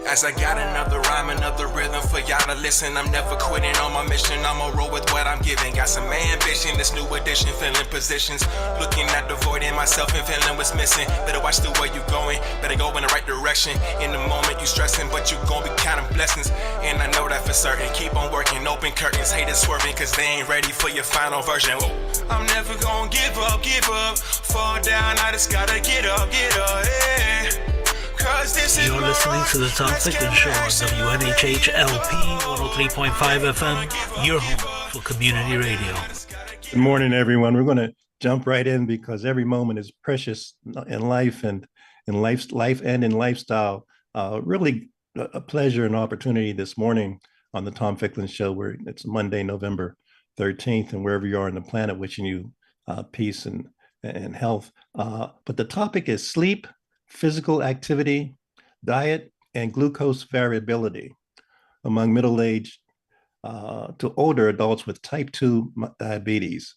As I got another rhyme, another rhythm for y'all to listen. I'm never quitting on my mission, I'ma roll with what I'm giving. Got some ambition, this new edition, filling positions. Looking at the void in myself and feeling what's missing. Better watch the way you going, better go in the right direction. In the moment you stressing, but you gon' be counting blessings. And I know that for certain, keep on working, open curtains. Haters swerving, cause they ain't ready for your final version. Whoa. I'm never gonna give up, fall down, I just gotta get up, yeah. You're listening to the Tom Ficklin Show on WNHHLP 103.5 FM, your home for community radio. Good morning, everyone. We're going to jump right in because every moment is precious in life and in life and in lifestyle. Really a pleasure and opportunity this morning on the Tom Ficklin Show, where it's Monday, November 13th, and wherever you are on the planet, wishing you peace and health. But the topic is sleep, physical activity, diet, and glucose variability among middle-aged to older adults with type 2 diabetes.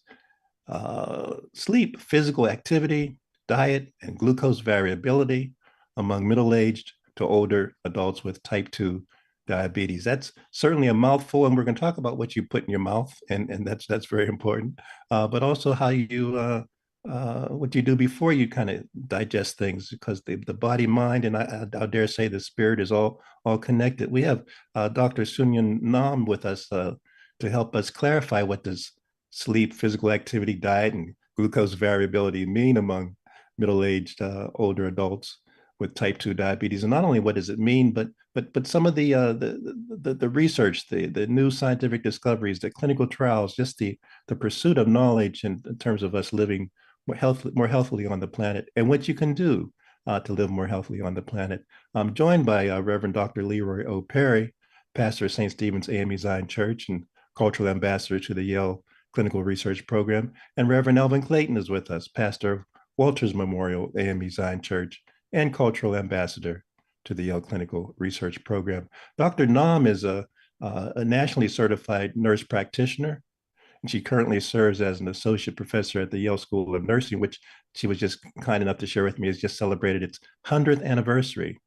Sleep, physical activity, diet, and glucose variability among middle-aged to older adults with type 2 diabetes. That's certainly a mouthful, and we're going to talk about what you put in your mouth, and that's very important, but also how you what you do before you kind of digest things, because the body, mind, and I dare say the spirit is all connected. We have Dr. Sunyan Nam with us to help us clarify what does sleep, physical activity, diet, and glucose variability mean among middle-aged older adults with type 2 diabetes. And not only what does it mean, but some of the research, the new scientific discoveries, the clinical trials, just the pursuit of knowledge in terms of us living more healthily on the planet, and what you can do to live more healthily on the planet. I'm joined by Reverend Dr. Leroy O. Perry, pastor of St. Stephen's AME Zion Church and cultural ambassador to the Yale Clinical Research Program, and Reverend Elvin Clayton is with us, pastor of Walters Memorial AME Zion Church and cultural ambassador to the Yale Clinical Research Program. Dr. Nam is a nationally certified nurse practitioner, and she currently serves as an associate professor at the Yale School of Nursing, which she was just kind enough to share with me has just celebrated its 100th anniversary,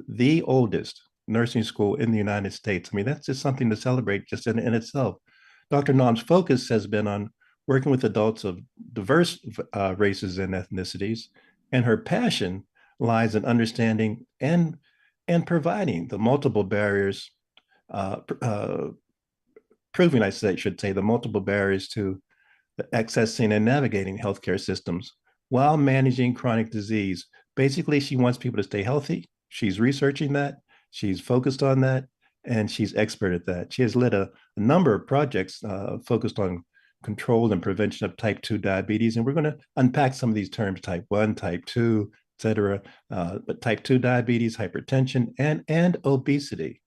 the oldest nursing school in the United States. I mean, that's just something to celebrate just in itself. Dr. Nam's focus has been on working with adults of diverse races and ethnicities, and her passion lies in understanding and providing the multiple barriers, proving, I should say, the multiple barriers to accessing and navigating healthcare systems while managing chronic disease. Basically, she wants people to stay healthy. She's researching that. She's focused on that, and she's expert at that. She has led a number of projects focused on control and prevention of type 2 diabetes, and we're going to unpack some of these terms: type 1, type 2, et cetera. But type 2 diabetes, hypertension, and obesity.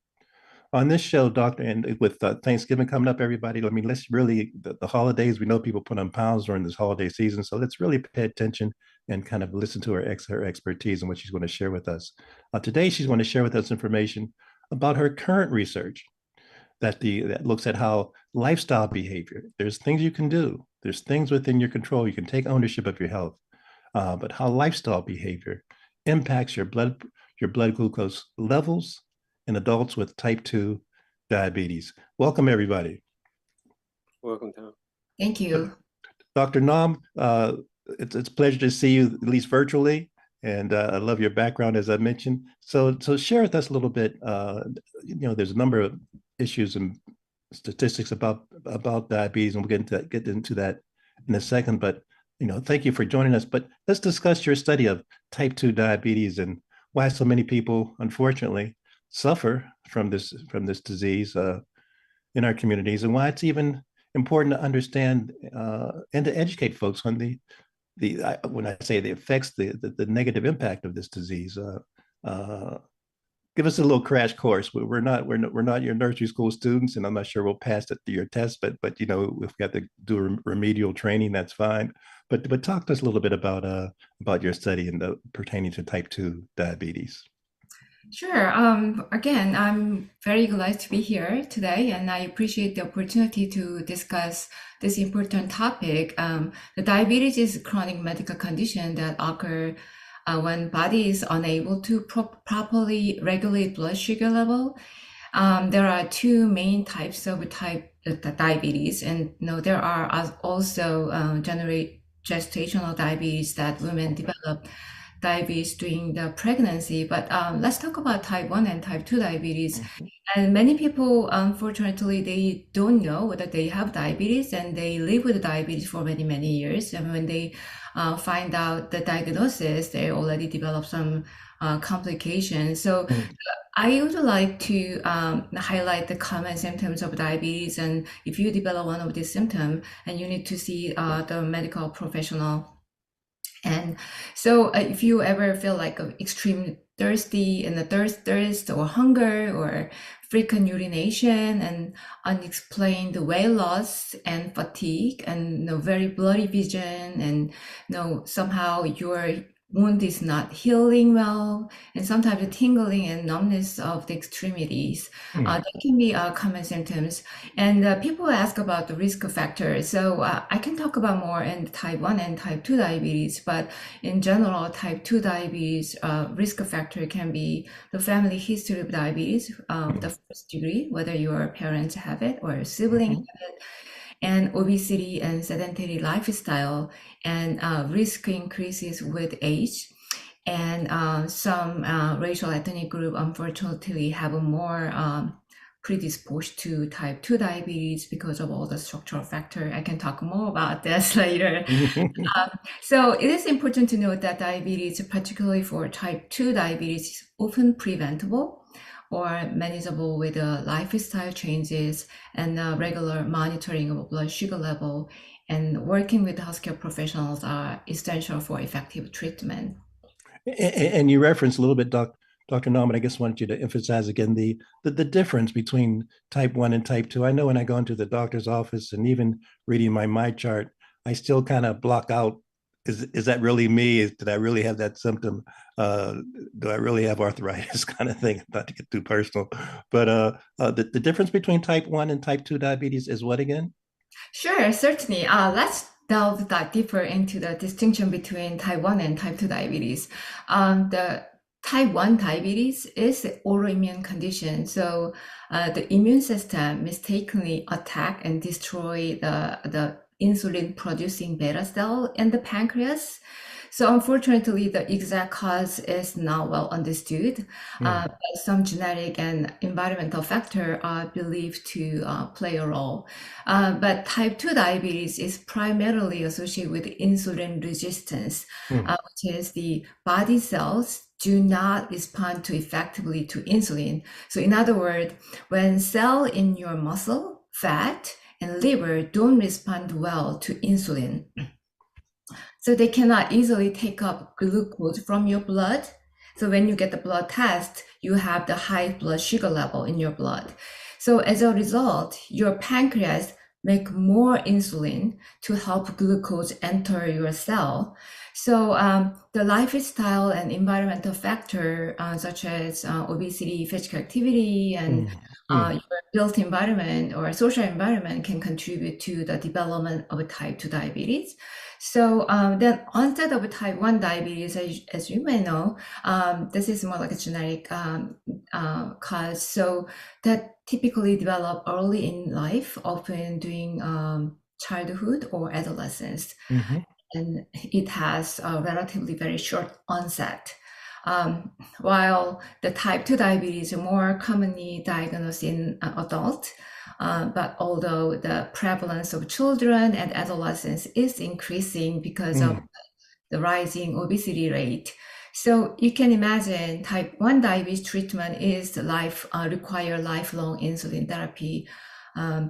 On this show, Doctor, and with Thanksgiving coming up, everybody, I mean, let's really, the holidays, we know people put on pounds during this holiday season, so let's really pay attention and kind of listen to her expertise and what she's going to share with us. Today, she's going to share with us information about her current research that looks at how lifestyle behavior, there's things you can do, there's things within your control, you can take ownership of your health, but how lifestyle behavior impacts your blood glucose levels in adults with type 2 diabetes. Welcome, everybody. Welcome, Tom. Thank you. Dr. Nam, it's a pleasure to see you, at least virtually, and I love your background, as I mentioned. So share with us a little bit, there's a number of issues and statistics about diabetes, and we'll get into that in a second, but thank you for joining us. But let's discuss your study of type 2 diabetes and why so many people, unfortunately, suffer from this disease in our communities, and why it's even important to understand and to educate folks on the when I say the effects, the negative impact of this disease. Give us a little crash course. We're not your nursery school students, and I'm not sure we'll pass your test, but if we have to do a remedial training, that's fine. But talk to us a little bit about your study and pertaining to type 2 diabetes. Sure. Again, I'm very glad to be here today, and I appreciate the opportunity to discuss this important topic. The diabetes is a chronic medical condition that occurs when body is unable to properly regulate blood sugar level. There are two main types of diabetes, and there are also gestational diabetes that women develop diabetes during the pregnancy. But let's talk about type 1 and type 2 diabetes. And many people, unfortunately, they don't know whether they have diabetes, and they live with diabetes for many, many years. And when they find out the diagnosis, they already develop some complications. So I would like to highlight the common symptoms of diabetes. And if you develop one of these symptoms, and you need to see the medical professional. And so if you ever feel like extreme thirsty and the thirst or hunger or frequent urination and unexplained weight loss and fatigue and very blurry vision, and somehow your wound is not healing well, and sometimes the tingling and numbness of the extremities, that can be common symptoms. And people ask about the risk factors. So I can talk about more in type 1 and type 2 diabetes, but in general, type 2 diabetes risk factor can be the family history of diabetes, the first degree, whether your parents have it or a sibling have it, and obesity and sedentary lifestyle, and risk increases with age. And some racial ethnic group, unfortunately, have a more predisposed to type 2 diabetes because of all the structural factor. I can talk more about this later. So it is important to note that diabetes, particularly for type 2 diabetes, is often preventable or manageable with lifestyle changes and regular monitoring of blood sugar level, and working with healthcare professionals are essential for effective treatment. And you referenced a little bit, Dr. Norman. I guess I wanted you to emphasize again the difference between type 1 and type 2. I know when I go into the doctor's office and even reading my chart, I still kind of block out, is that really me? Did I really have that symptom? Do I really have arthritis kind of thing? Not to get too personal, but the difference between type 1 and type 2 diabetes is what again? Sure, certainly. Let's delve that deeper into the distinction between type 1 and type 2 diabetes. The type 1 diabetes is an autoimmune condition. So the immune system mistakenly attack and destroy the insulin producing beta cell in the pancreas. So unfortunately, the exact cause is not well understood. But some genetic and environmental factor are believed to play a role. But type 2 diabetes is primarily associated with insulin resistance, which is the body cells do not respond effectively to insulin. So in other words, when cells in your muscle, fat, and liver don't respond well to insulin, so they cannot easily take up glucose from your blood. So when you get the blood test, you have the high blood sugar level in your blood. So as a result, your pancreas make more insulin to help glucose enter your cell. So the lifestyle and environmental factor, such as obesity, physical activity, and your built environment or social environment can contribute to the development of type 2 diabetes. So then onset of type 1 diabetes, as you may know, this is more like a genetic cause. So that typically develop early in life, often during childhood or adolescence. And it has a relatively very short onset. While the type 2 diabetes is more commonly diagnosed in adults, but although the prevalence of children and adolescents is increasing because of the rising obesity rate. So you can imagine type 1 diabetes treatment is require lifelong insulin therapy.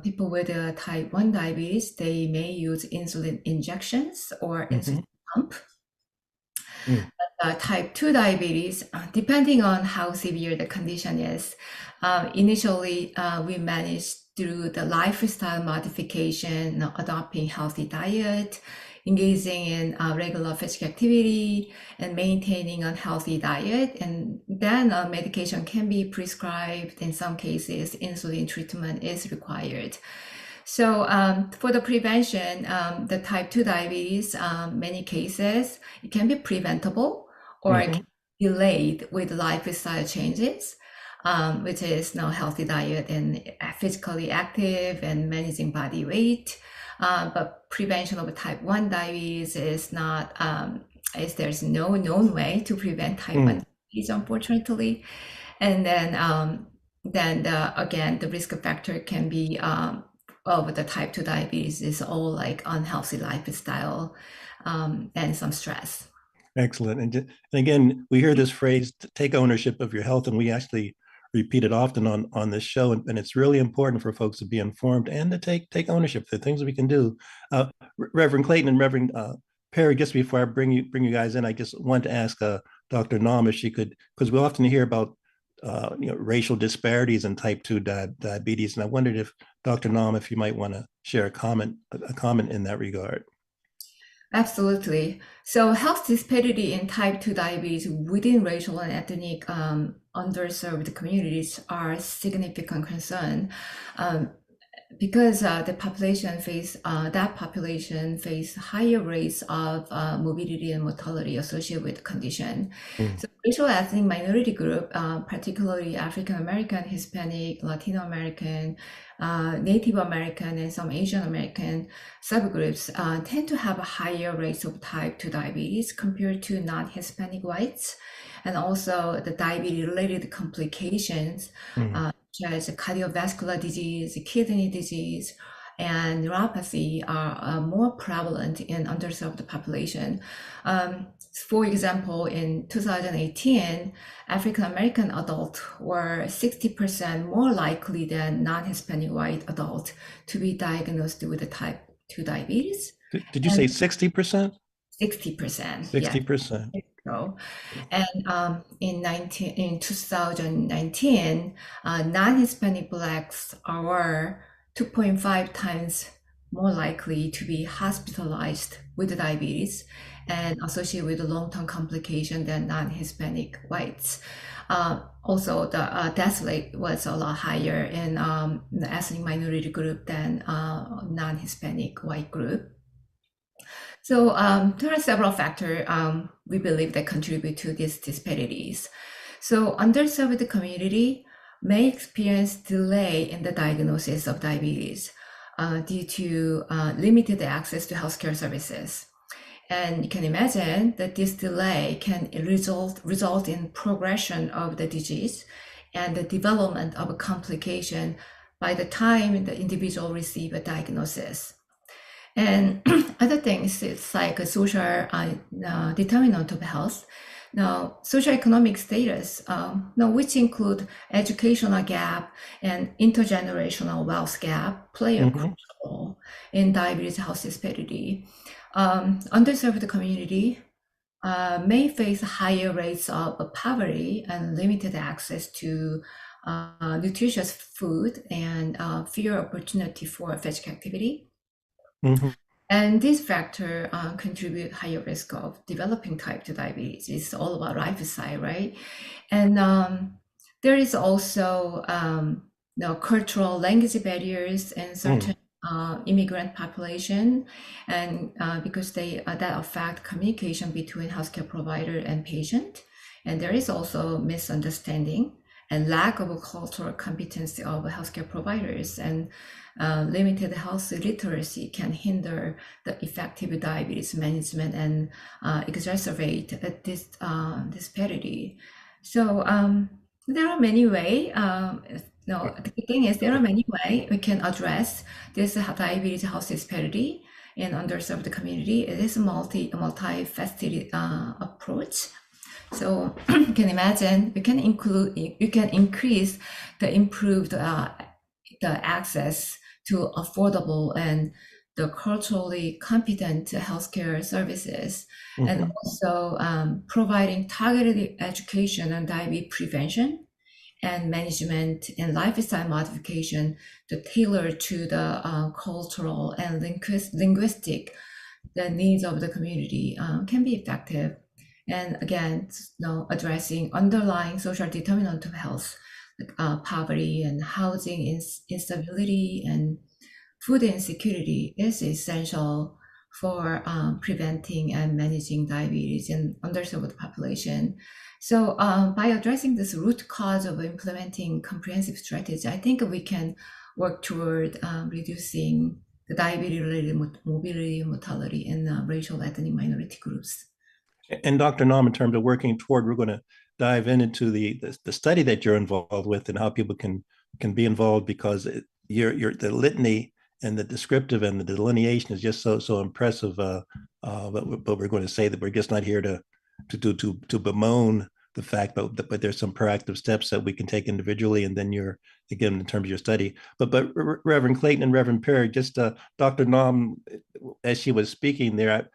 People with type 1 diabetes, they may use insulin injections or insulin pump. Type 2 diabetes, depending on how severe the condition is, initially we manage through the lifestyle modification, adopting healthy diet, engaging in regular physical activity, and maintaining a healthy diet. And then medication can be prescribed. In some cases, insulin treatment is required. So for the prevention, the type 2 diabetes, many cases, it can be preventable or it can be delayed with lifestyle changes, which is no healthy diet and physically active and managing body weight. But prevention of type 1 diabetes is not, there's no known way to prevent type 1 diabetes, unfortunately. And then again, the risk factor can be of the type 2 diabetes is all like unhealthy lifestyle and some stress. Excellent. And again, we hear this phrase, take ownership of your health, and we actually repeat it often on this show. And it's really important for folks to be informed and to take ownership. The things we can do. Reverend Clayton and Reverend Perry, just before I bring you guys in, I just want to ask Dr. Nam if she could, because we often hear about racial disparities in type 2 diabetes. And I wondered if Dr. Nam, if you might want to share a comment in that regard. Absolutely. So health disparity in type 2 diabetes within racial and ethnic underserved communities are a significant concern because that population face higher rates of morbidity and mortality associated with the condition. So racial ethnic minority group, particularly African American, Hispanic, Latino American, Native American, and some Asian American subgroups tend to have a higher rates of type 2 diabetes compared to non-Hispanic whites, and also the diabetes-related complications such as cardiovascular disease, kidney disease, and neuropathy are more prevalent in underserved population. For example, in 2018, African American adults were 60% more likely than non-Hispanic white adults to be diagnosed with type 2 diabetes. Did you say 60%? 60%. 60%. Yeah. So, and in 2019, non-Hispanic Blacks are 2.5 times more likely to be hospitalized with diabetes and associated with long-term complication than non-Hispanic whites. Also, the death rate was a lot higher in the ethnic minority group than non-Hispanic white group. So there are several factors we believe that contribute to these disparities. So underserved community may experience delay in the diagnosis of diabetes due to limited access to healthcare services. And you can imagine that this delay can result in progression of the disease and the development of a complication by the time the individual receives a diagnosis. And other things, it's like a social determinant of health. Now, socioeconomic status, which include educational gap and intergenerational wealth gap, play a crucial role in diabetes health disparity. Underserved community may face higher rates of poverty and limited access to nutritious food and fewer opportunity for physical activity. And this factor contribute higher risk of developing type 2 diabetes. It's all about lifestyle, right? And there is also cultural language barriers in certain immigrant population, and because that affect communication between healthcare provider and patient. And there is also misunderstanding and lack of cultural competency of healthcare providers, and limited health literacy can hinder the effective diabetes management and exacerbate this disparity. So there are many ways. The thing is, there are many ways we can address this diabetes health disparity in underserved community. It is a multifaceted approach. So you can imagine you can increase the improved the access to affordable and the culturally competent healthcare services, and also providing targeted education on diabetes prevention and management and lifestyle modification to tailor to the cultural and linguistic the needs of the community can be effective. And again, addressing underlying social determinant of health, like poverty and housing instability and food insecurity is essential for preventing and managing diabetes in underserved population. So by addressing this root cause of implementing comprehensive strategy, I think we can work toward reducing the diabetes-related morbidity and mortality in racial ethnic minority groups. And Dr. Nam, in terms of working toward, we're going to dive into the study that you're involved with and how people can be involved, because your the litany and the descriptive and the delineation is just so impressive. But we're going to say that we're just not here to bemoan the fact, but there's some proactive steps that we can take individually, and then you're again in terms of your study. But Reverend Clayton and Reverend Perry, just Dr. Nam, as she was speaking there,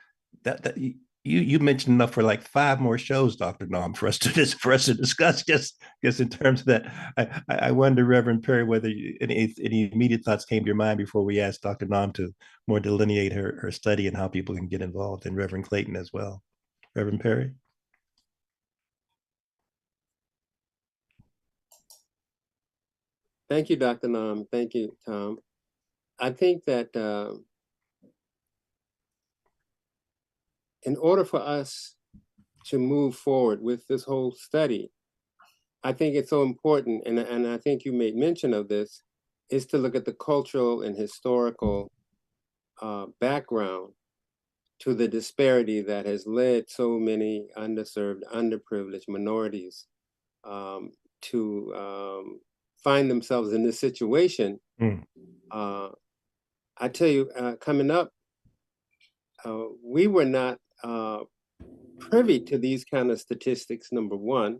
that you mentioned enough for like 5 more shows, Dr. Nam, for us to discuss. Just in terms of that, I wonder, Reverend Perry, whether any immediate thoughts came to your mind before we asked Dr. Nam to more delineate her study and how people can get involved, and Reverend Clayton as well. Reverend Perry. Thank you, Dr. Nam. Thank you, Tom. I think that in order for us to move forward with this whole study, I think it's so important, and I think you made mention of this, is to look at the cultural and historical background to the disparity that has led so many underserved, underprivileged minorities to find themselves in this situation. I tell you, coming up, we were not privy to these kind of statistics, number one.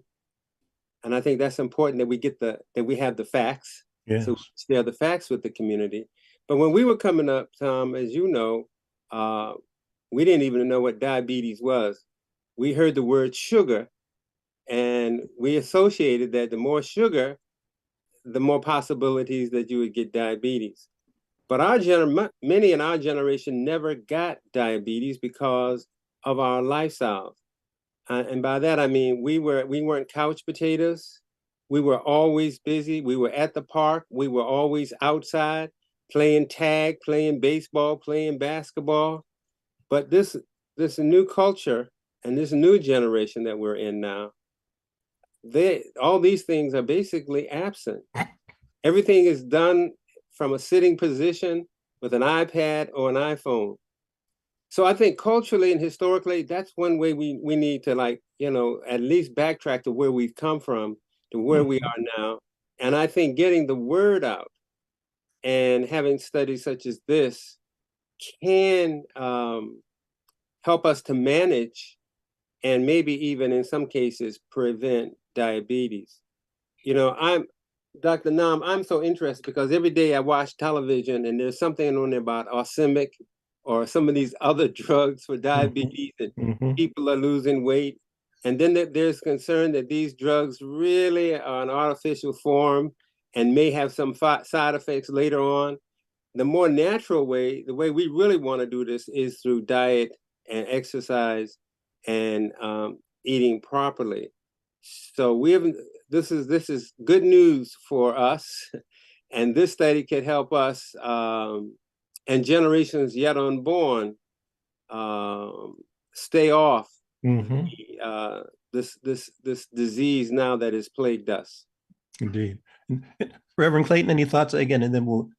And I think that's important that we get that we have the facts. Yes. So we share the facts with the community. But when we were coming up, Tom, as you know, we didn't even know what diabetes was. We heard the word sugar, and we associated that the more sugar, the more possibilities that you would get diabetes. But many in our generation never got diabetes because of our lifestyles. And by that, I mean, we weren't couch potatoes. We were always busy. We were at the park. We were always outside playing tag, playing baseball, playing basketball. But this new culture and this new generation that we're in now, all these things are basically absent. Everything is done from a sitting position with an iPad or an iPhone. So I think culturally and historically, that's one way we need to, like, at least backtrack to where we've come from to where we are now. And I think getting the word out and having studies such as this can help us to manage and maybe even in some cases prevent diabetes. Dr. Nam, I'm so interested because every day I watch television and there's something on there about Ozempic or some of these other drugs for diabetes, and people are losing weight. And then there's concern that these drugs really are an artificial form and may have some side effects later on. The more natural way, the way we really want to do this, is through diet and exercise and eating properly. So this is good news for us, and this study could help us and generations yet unborn stay off this disease now that has plagued us. Indeed. Reverend Clayton, any thoughts again, and then we'll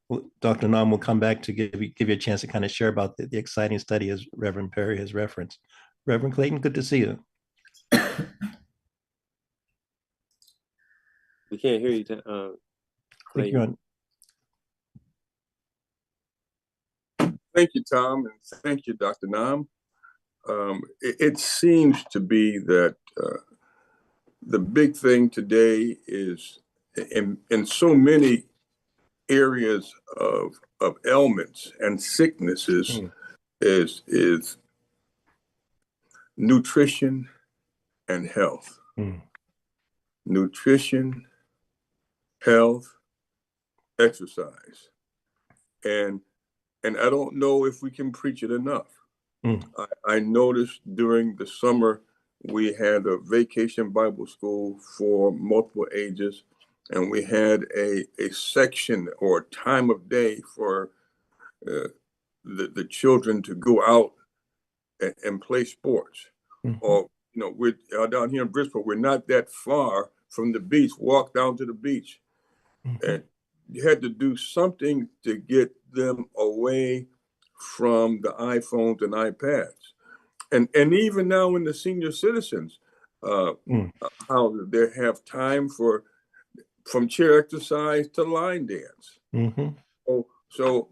Dr. Nam will come back to give you a chance to kind of share about the exciting study as Reverend Perry has referenced. Reverend Clayton, good to see you. We can't hear you, Clayton. Thank you, Tom, and thank you, Dr. Nam. It seems to be that the big thing today is in so many areas of ailments and sicknesses is nutrition and health. Nutrition, health, exercise. And I don't know if we can preach it enough. I noticed during the summer, we had a vacation Bible school for multiple ages, and we had a section or time of day for the the children to go out and play sports. Mhm. Or, we're down here in Bridgeport, we're not that far from the beach, walk down to the beach. Mhm. And you had to do something to get them away from the iPhones and iPads. And even now in the senior citizens, how they have time from chair exercise to line dance. Mhm. So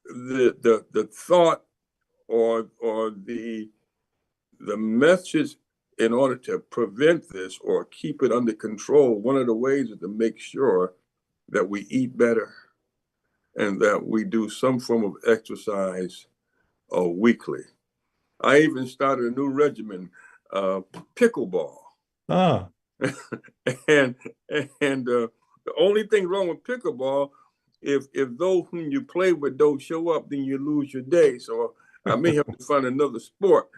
the thought or the message in order to prevent this or keep it under control, one of the ways is to make sure that we eat better and that we do some form of exercise weekly. I even started a new regimen, pickleball. Ah. and the only thing wrong with pickleball, if those whom you play with don't show up, then you lose your day. So I may have to find another sport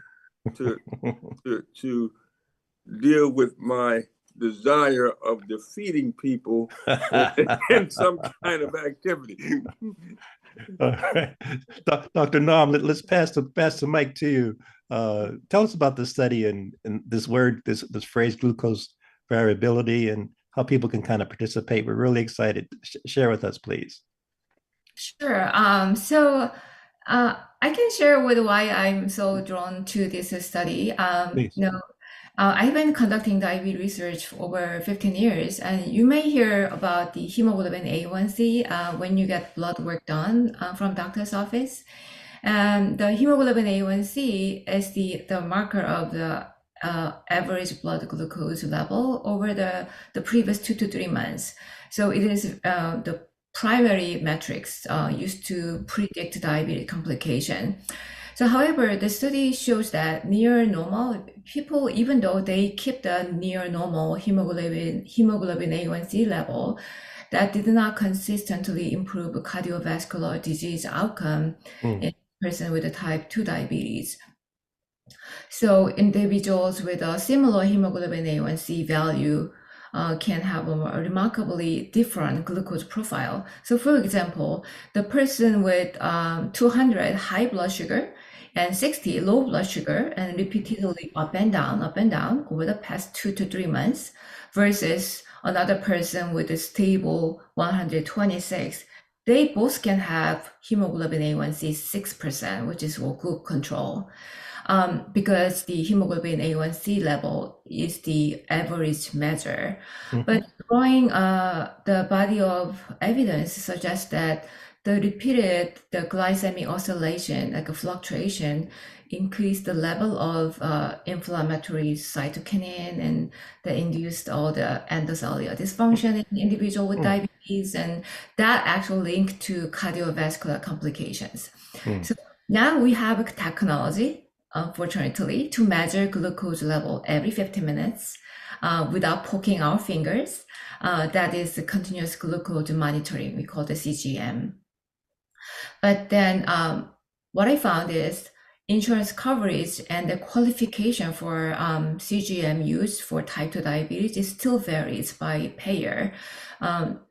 to deal with my desire of defeating people in some kind of activity. All right. Dr. Nam, let's pass the mic to you. Tell us about the study and this word, this phrase, glucose variability, and how people can kind of participate. We're really excited. Share with us, please. Sure. I can share with why I'm so drawn to this study. Please. I've been conducting diabetes research for over 15 years, and you may hear about the hemoglobin A1C when you get blood work done from doctor's office. And the hemoglobin A1C is the marker of the average blood glucose level over the previous 2 to 3 months. So it is the primary metrics used to predict diabetes complication. So, however, the study shows that near normal people, even though they keep the near normal hemoglobin A1C level, that did not consistently improve cardiovascular disease outcome in person with type 2 diabetes. So individuals with a similar hemoglobin A1C value can have a remarkably different glucose profile. So for example, the person with 200 high blood sugar and 60 low blood sugar and repeatedly up and down over the past 2 to 3 months versus another person with a stable 126, they both can have hemoglobin A1C 6%, which is good control. Because the hemoglobin A1C level is the average measure. But drawing the body of evidence suggests that the glycemic oscillation, like a fluctuation, increase the level of inflammatory cytokinin and that induced all the endocellular dysfunction in individual with diabetes, and that actually linked to cardiovascular complications. So now we have a technology, unfortunately, to measure glucose level every 50 minutes without poking our fingers. That is the continuous glucose monitoring, we call the CGM. But then what I found is insurance coverage and the qualification for CGM use for type 2 diabetes still varies by payer,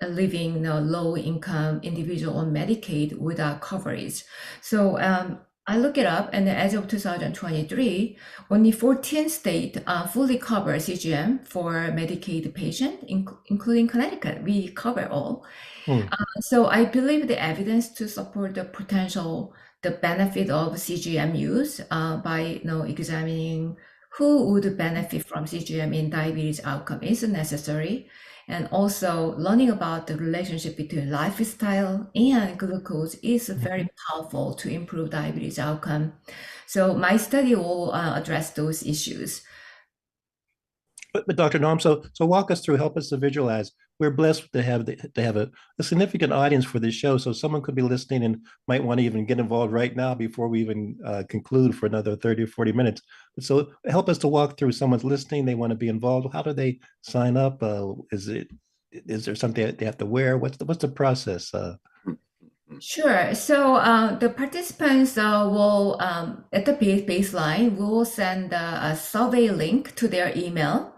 leaving low-income individual on Medicaid without coverage. So I look it up, and as of 2023, only 14 states fully cover CGM for Medicaid patient, including Connecticut. We cover all. So I believe the evidence to support the benefit of CGM use by examining who would benefit from CGM in diabetes outcome is necessary, and also learning about the relationship between lifestyle and glucose is very powerful to improve diabetes outcome. So my study will address those issues. But Dr. Norm, so walk us through, help us to visualize. We're blessed to have a significant audience for this show. So someone could be listening and might want to even get involved right now before we even conclude for another 30 or 40 minutes. So help us to walk through. Someone's listening, they want to be involved. How do they sign up? Is there something they have to wear? What's the process? Sure. So the participants will, at the baseline, we will send a survey link to their email.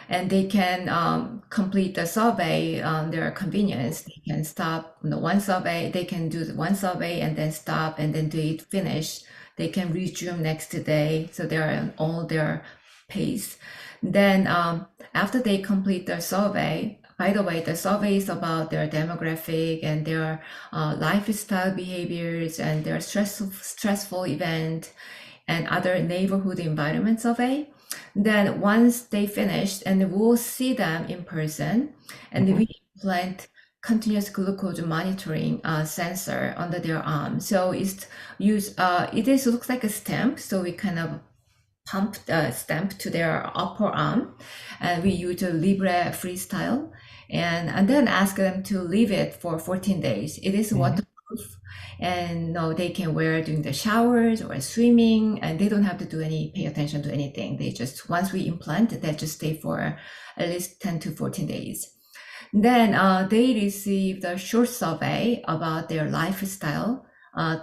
and they can complete the survey on their convenience. They can stop one survey, they can do one survey and then stop and then do it finish. They can resume next day, so they're on all their pace. Then after they complete the survey, by the way, the survey is about their demographic and their lifestyle behaviors and their stressful event and other neighborhood environment survey. Then once they finished, and we'll see them in person, and we implant continuous glucose monitoring sensor under their arm. So it looks like a stamp. So we kind of pump the stamp to their upper arm, and we use a Libre Freestyle, and then ask them to leave it for 14 days. It is waterproof, and no, they can wear during the showers or swimming, and they don't have to pay attention to anything. They just, once we implant, they just stay for at least 10 to 14 days. Then they receive the short survey about their lifestyle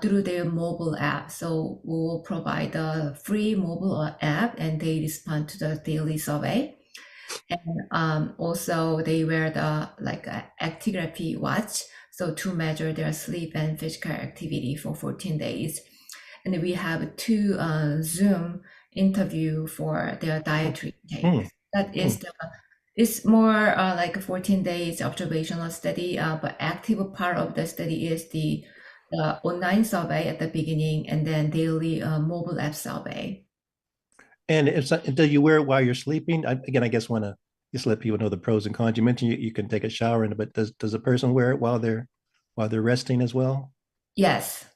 through their mobile app. So we will provide the free mobile app, and they respond to the daily survey. And also they wear the actigraphy watch, so to measure their sleep and physical activity for 14 days. And we have 2 Zoom interview for their dietary intake. That is it's more like a 14 days observational study, but active part of the study is the online survey at the beginning, and then daily mobile app survey. And do you wear it while you're sleeping? I guess want to just let people know the pros and cons. You mentioned you can take a shower in it, but does a person wear it while they're resting as well? Yes,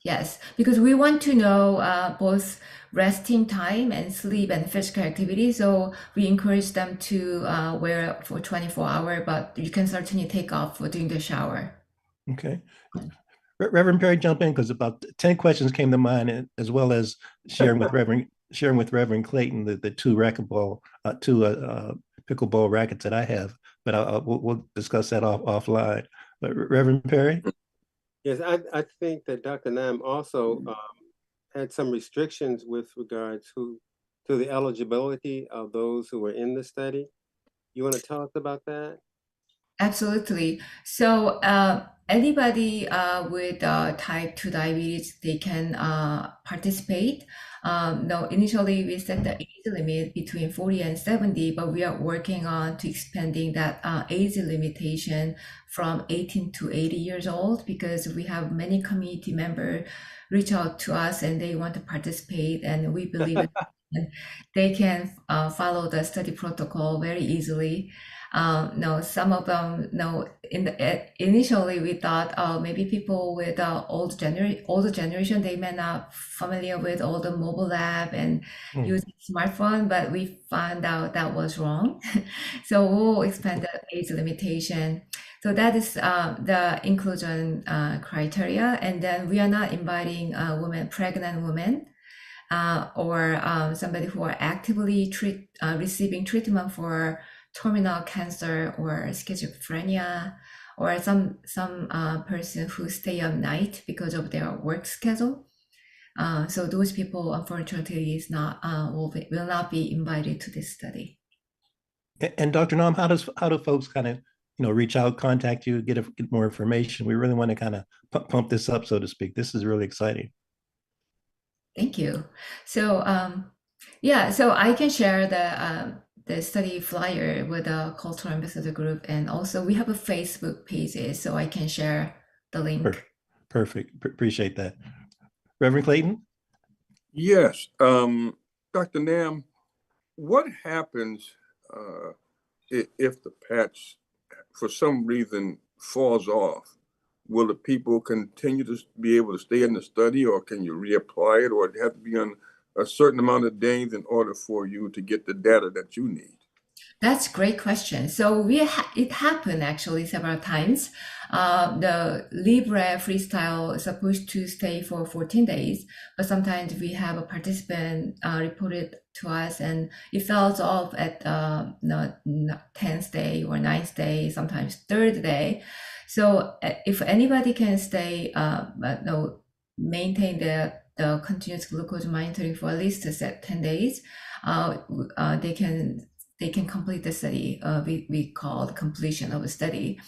because we want to know both resting time and sleep and physical activity. So we encourage them to wear it for 24 hours, but you can certainly take off during the shower. Okay. Reverend Perry, jump in, because about 10 questions came to mind, as well as sharing with Reverend Clayton the two pickleball rackets that I have. But we'll discuss that offline. But Reverend Perry? Yes, I think that Dr. Nam also had some restrictions with regards to the eligibility of those who were in the study. You want to tell us about that? Absolutely. So anybody with type 2 diabetes, they can participate. No, initially we set the age limit between 40 and 70, but we are working on to expanding that age limitation from 18 to 80 years old, because we have many community members reach out to us and they want to participate, and we believe that they can follow the study protocol very easily. No, some of them, no, initially we thought, maybe people with older generation, they may not familiar with all the mobile app and using smartphone, but we found out that was wrong. So we'll expand the age limitation. So that is the inclusion criteria. And then we are not inviting pregnant women, or somebody who are actively receiving treatment for terminal cancer or schizophrenia, or some person who stay up night because of their work schedule. So those people, unfortunately, will not be invited to this study. And Dr. Nam, how do folks kind of reach out, contact you, get more information? We really want to kind of pump this up, so to speak. This is really exciting. Thank you. So yeah, so I can share the study flyer with the Cultural Ambassador Group, and also we have a Facebook page, so I can share the link. Perfect. Appreciate that. Reverend Clayton? Yes. Dr. Nam, what happens if the patch, for some reason, falls off? Will the people continue to be able to stay in the study, or can you reapply it, or it have to be on a certain amount of days in order for you to get the data that you need? That's a great question. So it happened actually several times. The Libre Freestyle is supposed to stay for 14 days, but sometimes we have a participant reported to us and it falls off at the 10th day or 9th day, sometimes 3rd day. So if anybody can stay, maintain the continuous glucose monitoring for at least 10 days, they can they can complete the study. We call the completion of a study.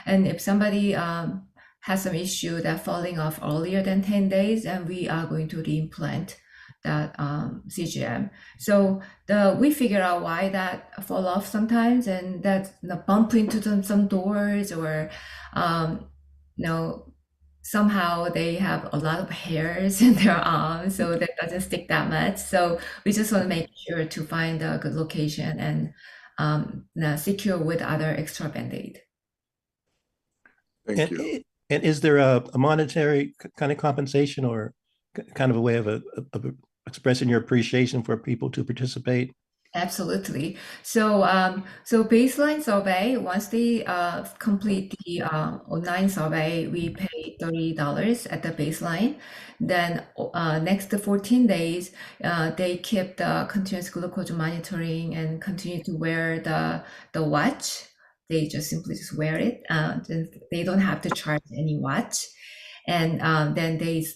And if somebody has some issue that falling off earlier than 10 days, and we are going to reimplant that CGM. So we figure out why that fall off sometimes, and that bump into some doors, or somehow they have a lot of hairs in their arms, so that doesn't stick that much. So we just want to make sure to find a good location and secure with other extra Band-Aid. Thank you. And is there a monetary kind of compensation, or kind of a way of expressing your appreciation for people to participate? Absolutely. So, baseline survey, once they complete the online survey, we pay $30 at the baseline. Then next 14 days, they keep the continuous glucose monitoring and continue to wear the watch. They just simply wear it. They don't have to charge any watch. And then they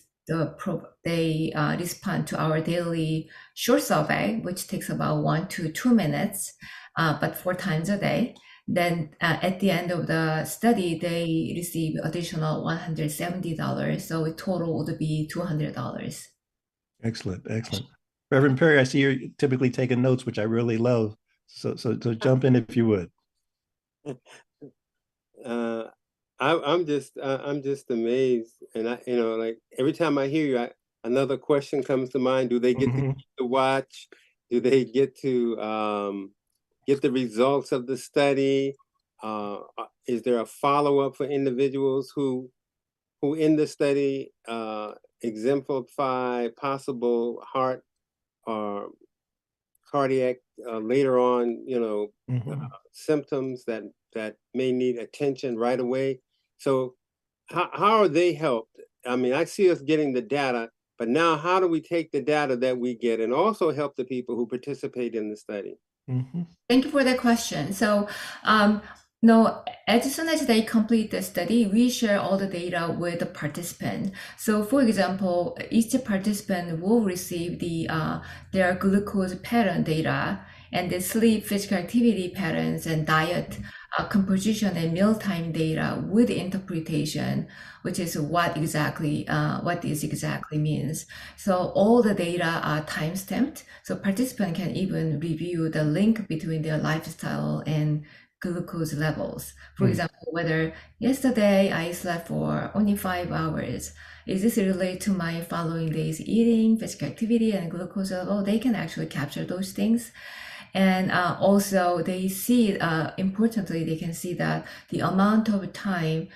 respond to our daily short survey, which takes about 1 to 2 minutes, but 4 times a day. Then at the end of the study, they receive additional $170. So it total would be $200. Excellent, excellent. Reverend Perry, I see you're typically taking notes, which I really love. So jump in if you would. I'm just amazed, and like every time I hear you, another question comes to mind. Do they get to keep the watch? Do they get to get the results of the study? Is there a follow-up for individuals who in the study exemplify possible heart or cardiac later on, symptoms that may need attention right away? So how are they helped? I mean, I see us getting the data, but now how do we take the data that we get and also help the people who participate in the study? Thank you for that question. So, as soon as they complete the study, we share all the data with the participant. So, for example, each participant will receive their glucose pattern data, and the sleep, physical activity patterns, and diet composition and mealtime data with interpretation, which is what this exactly means. So all the data are time-stamped, so participants can even review the link between their lifestyle and glucose levels. For example, whether yesterday I slept for only 5 hours, is this related to my following day's eating, physical activity, and glucose level? They can actually capture those things. And also they see, importantly, they can see that the amount of time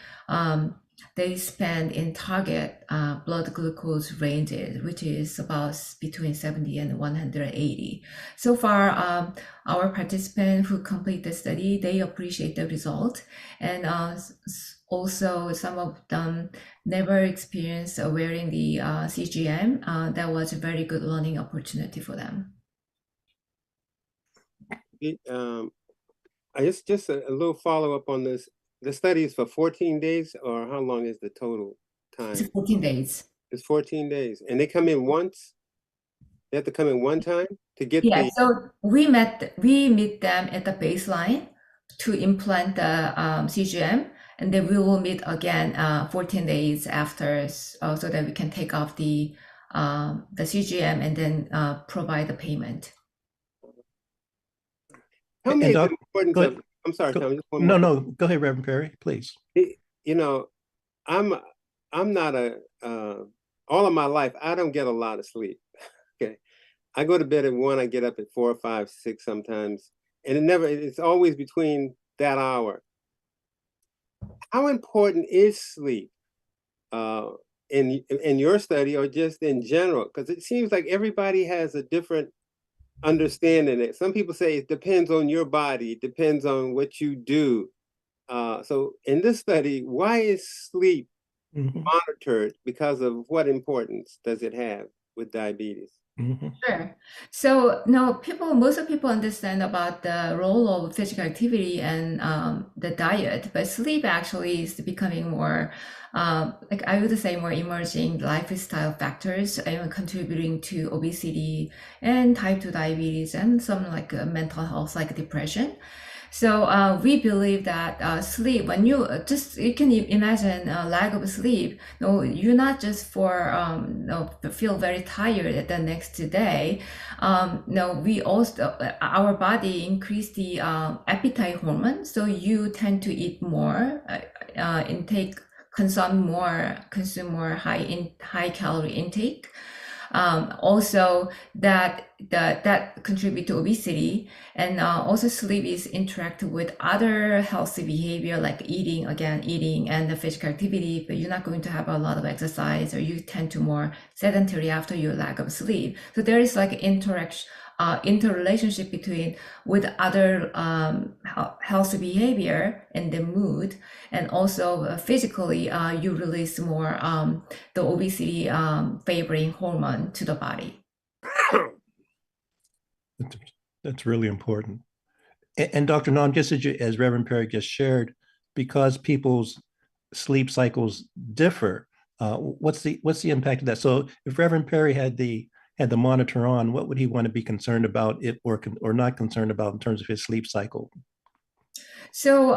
they spend in target blood glucose ranges, which is about between 70 and 180. So far, our participants who complete the study, they appreciate the result. And also some of them never experienced wearing the CGM. That was a very good learning opportunity for them. I just a little follow-up on this. The study is for 14 days, or how long is the total time? It's 14 days. It's 14 days. And they come in once? They have to come in one time to get So we meet them at the baseline to implant the CGM, and then we will meet again 14 days after, so that we can take off the CGM and then provide the payment. Tell me the importance of, I'm sorry, Tom, just one more. No, go ahead, Reverend Perry, please. I'm not all of my life, I don't get a lot of sleep. Okay. I go to bed at 1, I get up at 4, 5, 6 sometimes. And it's always between that hour. How important is sleep in your study, or just in general? Because it seems like everybody has a different understanding it. Some people say it depends on your body, it depends on what you do. So in this study, why is sleep monitored? Because of what importance does it have with diabetes? Sure. So no, most of people understand about the role of physical activity and the diet, but sleep actually is becoming more, like I would say, more emerging lifestyle factors contributing to obesity and type 2 diabetes and some like mental health, like depression. So we believe that sleep, when you can imagine a lack of sleep. No, you're not just feel very tired at the next day. No, we also our body increase the appetite hormone, so you tend to eat more, consume more high calorie intake. Also that contribute to obesity, and also sleep is interacted with other healthy behavior like eating and the physical activity, but you're not going to have a lot of exercise, or you tend to more sedentary after your lack of sleep. So there is like interrelationship between with other healthy behavior and the mood, and also physically you release more the obesity favoring hormone to the body. That's really important. And Dr. Nam, just as Reverend Perry just shared, because people's sleep cycles differ, what's the impact of that? So if Reverend Perry had the monitor on, what would he want to be concerned about it or not concerned about in terms of his sleep cycle? So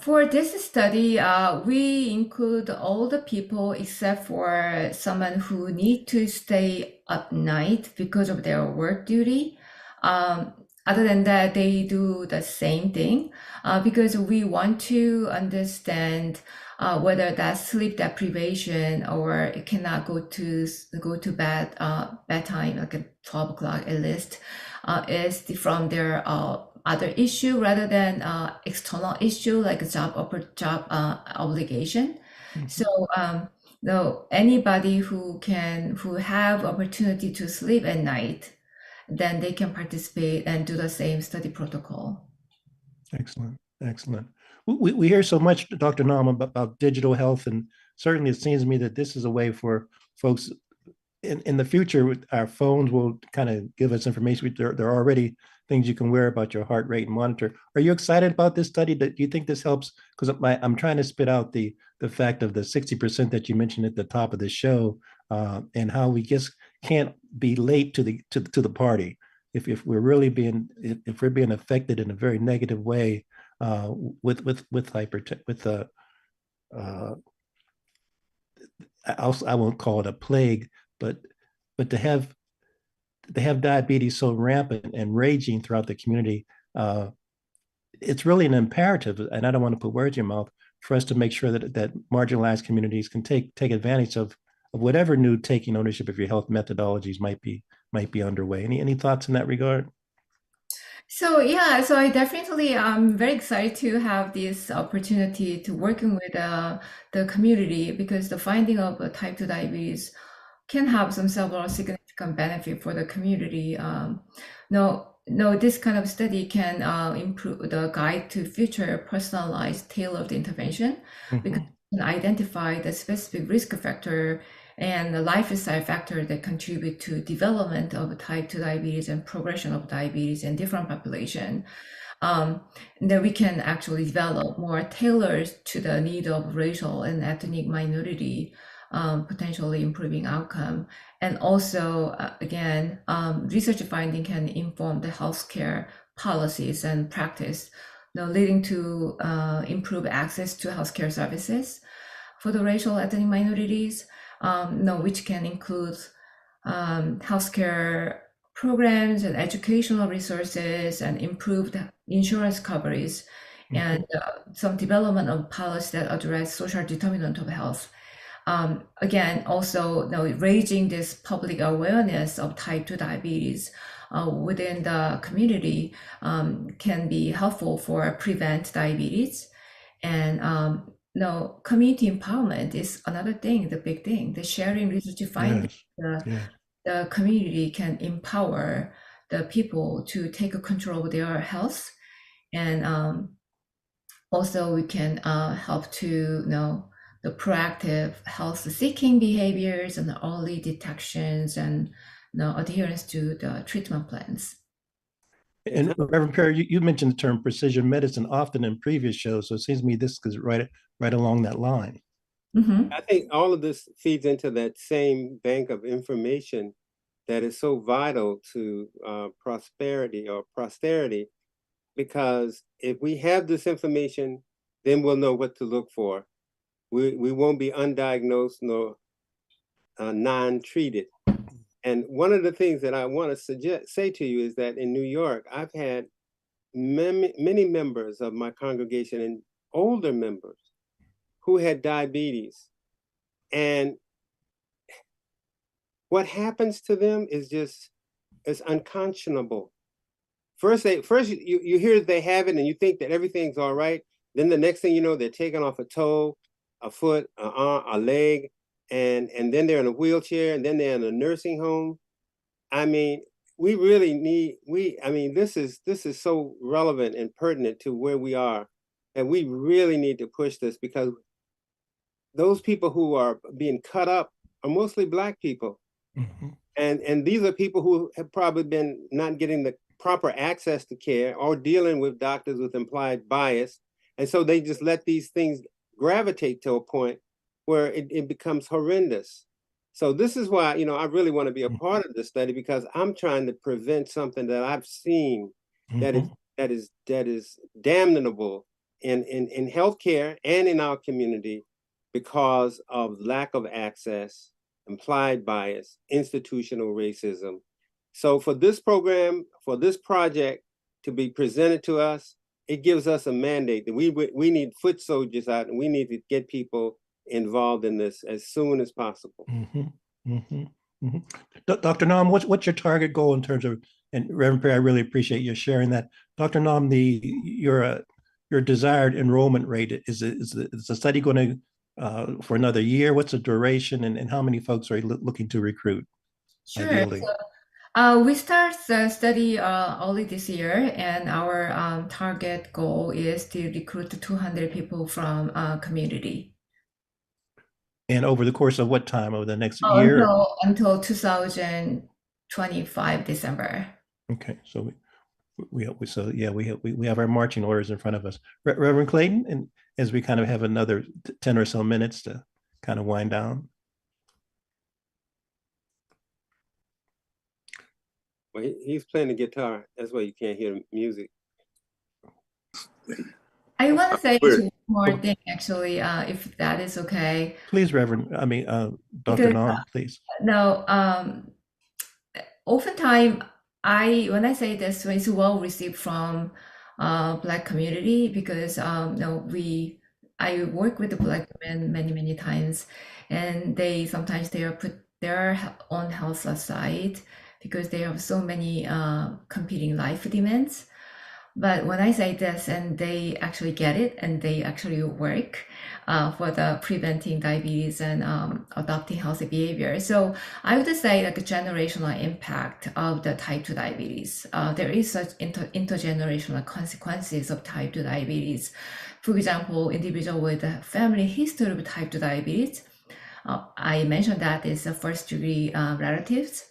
for this study, we include all the people except for someone who need to stay up night because of their work duty. Other than that, they do the same thing because we want to understand whether that sleep deprivation or it cannot go to bed bedtime like at 12 o'clock at least is from their other issue rather than external issue like a job obligation. So no, anybody who have opportunity to sleep at night, then they can participate and do the same study protocol. Excellent, excellent. We hear so much, Dr. Nam, about digital health, and certainly it seems to me that this is a way for folks in the future. Our phones will kind of give us information. There are already things you can wear about your heart rate and monitor. Are you excited about this study? Do you think this helps? Because I'm trying to spit out the fact of the 60% that you mentioned at the top of the show, and how we just can't be late to the party. If we're really being affected in a very negative way with I won't call it a plague, but to have diabetes so rampant and raging throughout the community, it's really an imperative, and I don't want to put words in your mouth, for us to make sure that marginalized communities can take advantage of whatever new taking ownership of your health methodologies might be underway. Any thoughts in that regard? So yeah, so I definitely I'm very excited to have this opportunity to working with the community, because the finding of type 2 diabetes can have some several significant benefit for the community. No, this kind of study can improve the guide to future personalized tailored intervention, because it can identify the specific risk factor and the lifestyle factor that contribute to development of type 2 diabetes and progression of diabetes in different population. Then we can actually develop more tailored to the need of racial and ethnic minority, potentially improving outcome. And also, again, research finding can inform the healthcare policies and practice, leading to improve access to healthcare services for the racial ethnic minorities, which can include healthcare programs and educational resources and improved insurance coverage, and some development of policy that address social determinant of health. Again, also raising this public awareness of type 2 diabetes within the community can be helpful for prevent diabetes. And community empowerment is another thing, the big thing. The sharing research findings, the community can empower the people to take control of their health, and also we can help to the proactive health-seeking behaviors and the early detections and the adherence to the treatment plans. And Reverend Perry, you mentioned the term precision medicine often in previous shows, so it seems to me this is right along that line. Mm-hmm. I think all of this feeds into that same bank of information that is so vital to prosperity or posterity, because if we have this information, then we'll know what to look for. We won't be undiagnosed nor non-treated. And one of the things that I want to say to you is that in New York, I've had many members of my congregation and older members who had diabetes. And what happens to them is unconscionable. First you hear they have it and you think that everything's all right. Then the next thing you know, they're taking off a toe, a foot, an arm, a leg, and then they're in a wheelchair, and then they're in a nursing home. I mean, we really need, this is so relevant and pertinent to where we are, and we really need to push this, because those people who are being cut up are mostly Black people. Mm-hmm. And these are people who have probably been not getting the proper access to care or dealing with doctors with implied bias. And so they just let these things gravitate to a point where it becomes horrendous. So this is why, I really want to be a part of this study, because I'm trying to prevent something that I've seen that is damnable in healthcare and in our community because of lack of access, implied bias, institutional racism. So for this program, for this project to be presented to us, it gives us a mandate that we need foot soldiers out, and we need to get people involved in this as soon as possible. Mm-hmm. Mm-hmm. Mm-hmm. Dr. Nam, what's your target goal in terms of, and Reverend Perry, I really appreciate you sharing that. Dr. Nam, your desired enrollment rate, is the study going to for another year? What's the duration, and how many folks are you looking to recruit? Sure. Ideally? So, we start the study early this year, and our target goal is to recruit 200 people from community. And over the course of what time? Over the next year? Until 2025 December. Okay, so we have our marching orders in front of us. Reverend Clayton, and as we kind of have another 10 or so minutes to kind of wind down. Well, he's playing the guitar. That's why you can't hear the music. I want to say one more thing, actually, if that is okay. Please, Reverend. Dr. Nam, please. No, oftentimes when I say this, it's well received from Black community, because I work with the Black women many times, and sometimes they are put their own health aside because they have so many competing life demands. But when I say this, and they actually get it, and they actually work for the preventing diabetes and adopting healthy behavior. So I would say that the generational impact of the type 2 diabetes, there is such intergenerational consequences of type 2 diabetes. For example, individual with a family history of type 2 diabetes, I mentioned that is first degree relatives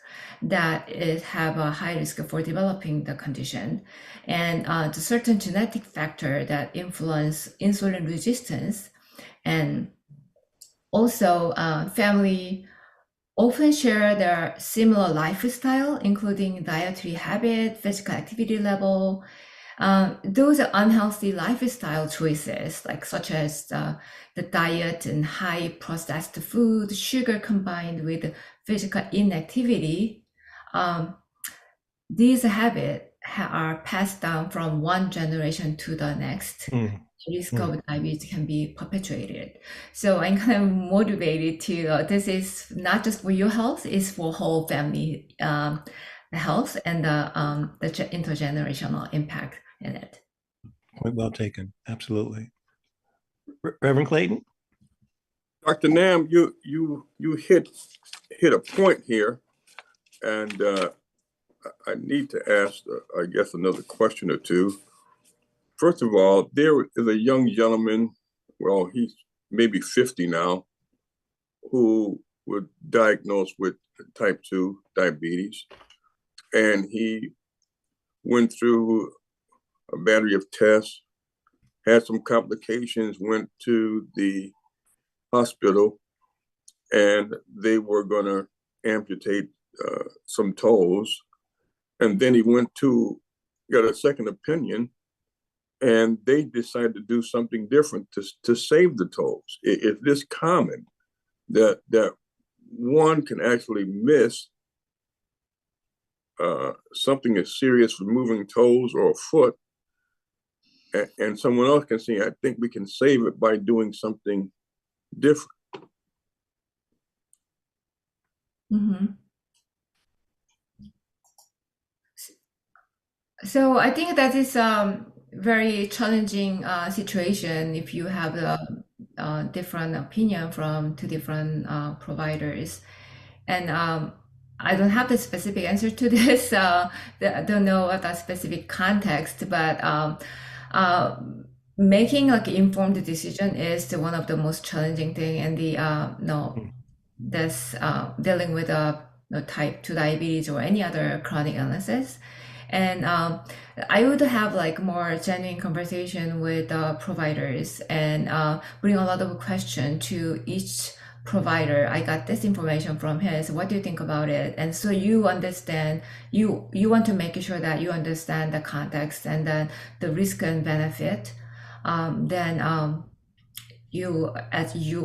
that have a high risk for developing the condition, and the certain genetic factor that influence insulin resistance, and also family often share their similar lifestyle, including dietary habit, physical activity level. Those are unhealthy lifestyle choices, such as the diet and high processed food, sugar combined with physical inactivity. These habits are passed down from one generation to the next. The risk of diabetes can be perpetuated. So I'm kind of motivated to, this is not just for your health, it's for whole family health and the intergenerational impact in it. Point well taken. Absolutely. Reverend Clayton? Dr. Nam, you hit a point here, and I need to ask, I guess, another question or two. First of all, there is a young gentleman. Well, he's maybe 50 now, who were diagnosed with type 2 diabetes. And he went through a battery of tests, had some complications, went to the hospital, and they were going to amputate some toes. And then he got a second opinion, and they decided to do something different to save the toes. It's this common that one can actually miss something as serious as moving toes or a foot, and someone else can say, I think we can save it by doing something different. Mm-hmm. So I think that is very challenging situation if you have a different opinion from two different providers. And I don't have the specific answer to this. I don't know what the specific context, but making like informed decision is one of the most challenging thing. And the that's dealing with type 2 diabetes or any other chronic illnesses. And I would have like more genuine conversation with providers and bring a lot of question to each provider. I got this information from his. What do you think about it? And so you understand. You want to make sure that you understand the context and then the risk and benefit. Then you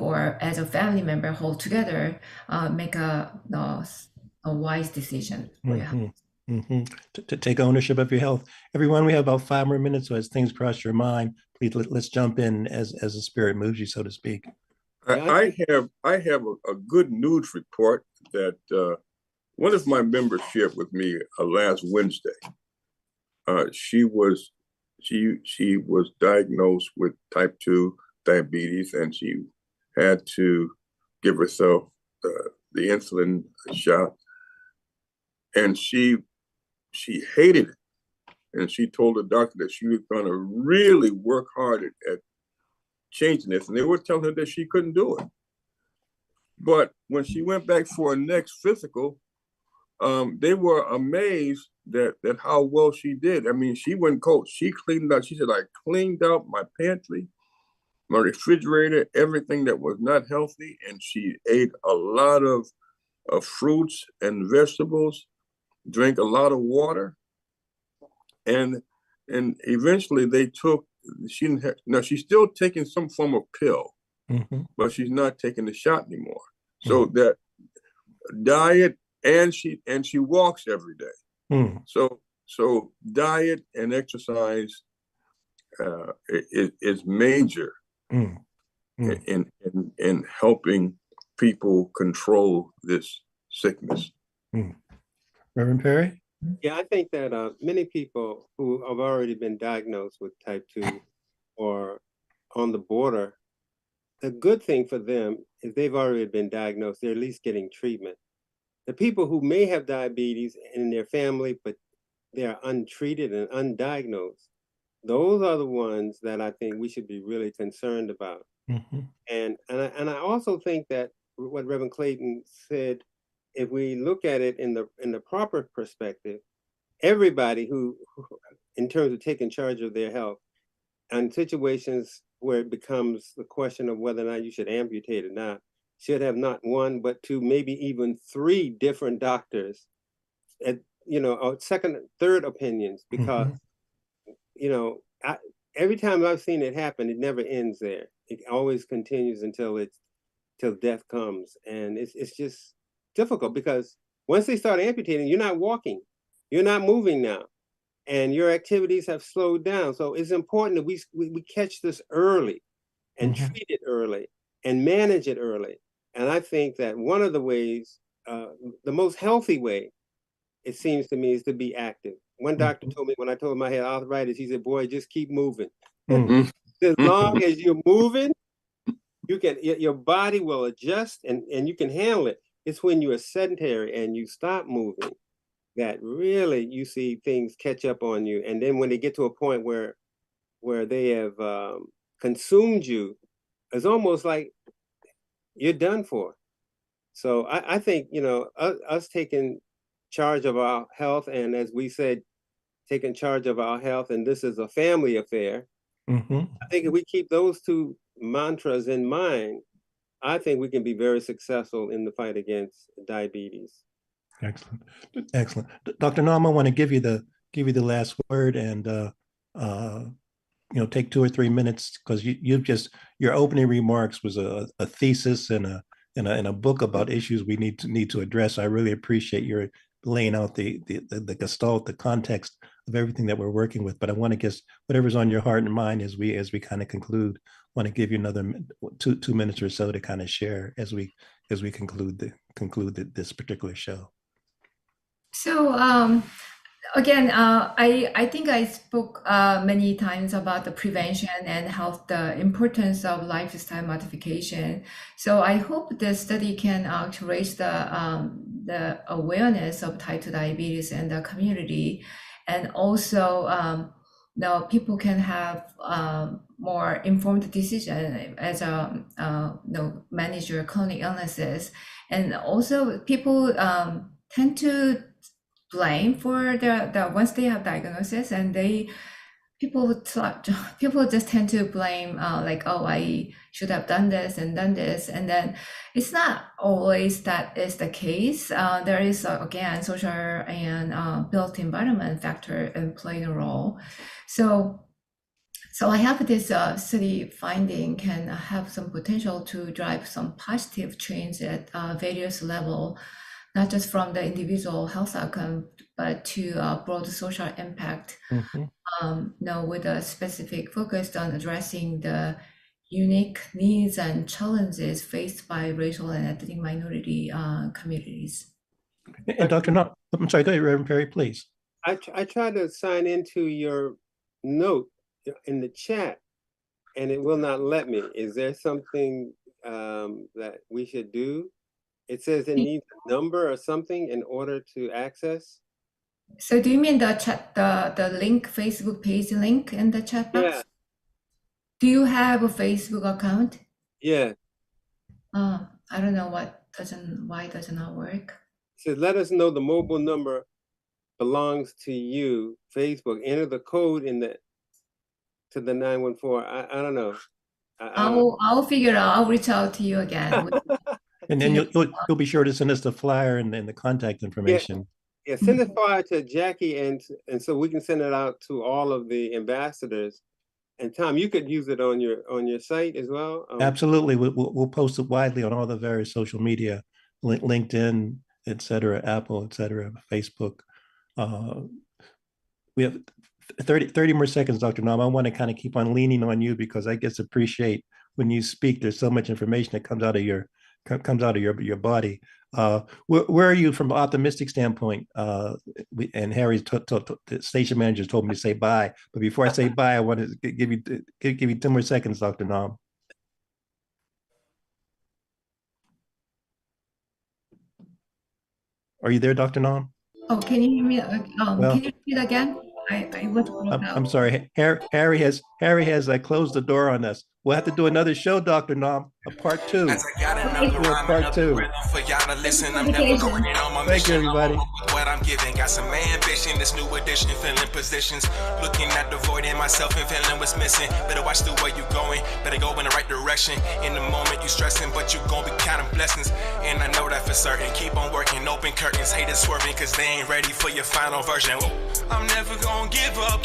or as a family member hold together, make a wise decision for your health. To take ownership of your health. Everyone, we have about 5 more minutes, so as things cross your mind, please let's jump in as the spirit moves you, so to speak. I have a good news report that one of my members shared with me last Wednesday. She was diagnosed with type 2 diabetes, and she had to give herself the insulin shot, and she hated it, and she told the doctor that she was going to really work hard at changing this, and they were telling her that she couldn't do it. But when she went back for her next physical, they were amazed that how well she did. I mean, she went cold. She cleaned out. She said, I cleaned out my pantry, my refrigerator, everything that was not healthy, and she ate a lot of fruits and vegetables, drank a lot of water, and eventually she's still taking some form of pill, but she's not taking the shot anymore. So that diet, and she walks every day. So diet and exercise is major in helping people control this sickness. Reverend Perry? Yeah, I think that many people who have already been diagnosed with type 2 or on the border, the good thing for them is they've already been diagnosed. They're at least getting treatment. The people who may have diabetes in their family, but they are untreated and undiagnosed, those are the ones that I think we should be really concerned about. And I also think that what Reverend Clayton said, if we look at it in the proper perspective, everybody who, in terms of taking charge of their health, and situations where it becomes the question of whether or not you should amputate or not, should have not one, but two, maybe even 3 different doctors, at second, third opinions, because every time I've seen it happen, it never ends there. It always continues until death comes, and it's just difficult because once they start amputating, you're not walking, you're not moving now, and your activities have slowed down. So it's important that we catch this early and treat it early and manage it early. And I think that one of the ways, the most healthy way, it seems to me, is to be active. One doctor told me when I told him I had arthritis, he said, boy, just keep moving. As long as you're moving, your body will adjust and you can handle it. It's when you are sedentary and you stop moving that really you see things catch up on you. And then when they get to a point where they have consumed you, it's almost like you're done for. So I think, us taking charge of our health, and as we said, taking charge of our health, and this is a family affair. Mm-hmm. I think if we keep those two mantras in mind, I think we can be very successful in the fight against diabetes. Excellent, excellent. Dr. Nam, I want to give you the last word, and take 2 or 3 minutes, because your opening remarks was a thesis and a book about issues we need to address. I really appreciate your laying out the gestalt, the context of everything that we're working with. But I want to guess whatever's on your heart and mind as we kind of conclude. I want to give you another 2 minutes or so to kind of share as we conclude this particular show. So again, I think I spoke many times about the prevention and health, the importance of lifestyle modification. So I hope the study can raise the awareness of type 2 diabetes in the community, and also people can have more informed decision as manage your chronic illnesses. And also people tend to blame for the once they have diagnosis, and people just tend to blame like, oh, I should have done this, and then it's not always that is the case. There is again social and built environment factor in playing a role. So I hope this study finding can have some potential to drive some positive change at various level, not just from the individual health outcome, but to broad social impact. Mm-hmm. With a specific focus on addressing the unique needs and challenges faced by racial and ethnic minority communities. And Dr. Knott, I'm sorry, go ahead, Reverend Perry, please. I tried to sign into your note in the chat, and it will not let me. Is there something that we should do? It says it needs a number or something in order to access. So do you mean the chat, the link, Facebook page link in the chat box? Yeah. Do you have a Facebook account? Yeah. I don't know why it does not work. It says, let us know the mobile number belongs to you. Facebook, enter the code to the 914. I don't know. I'll figure out. I'll reach out to you again. And then you'll be sure to send us the flyer and the contact information. Yeah, send the flyer to Jackie, and so we can send it out to all of the ambassadors. And Tom, you could use it on your site as well. Absolutely, we'll post it widely on all the various social media, LinkedIn, etc., Apple, etc., Facebook. We have 30 more seconds, Dr. Nam. I want to kind of keep on leaning on you, because I just appreciate when you speak. There's so much information that comes out of your body. Where are you from an optimistic standpoint? And Harry's the station manager told me to say bye. But before I say bye, I want to give you 10 more seconds, Dr. Nam. Are you there, Dr. Nam? Oh, can you hear me? Can you repeat again? I'm sorry. Harry has closed the door on us. We'll have to do another show, Dr. Nam, a part 2. As I got another rhyme, part another 2. rhythm for y'all to listen. I'm never quitting on my Thank you, mission. everybody. What I'm giving, got some ambition. This new edition, filling positions, looking at the void in myself and feeling what's missing. Better watch the way you going. Better go in the right direction. In the moment you stressing, but you gon' be counting blessings. And I know that for certain. Keep on working, open curtains, haters swerving, cause they ain't ready for your final version. I'm never gonna give up.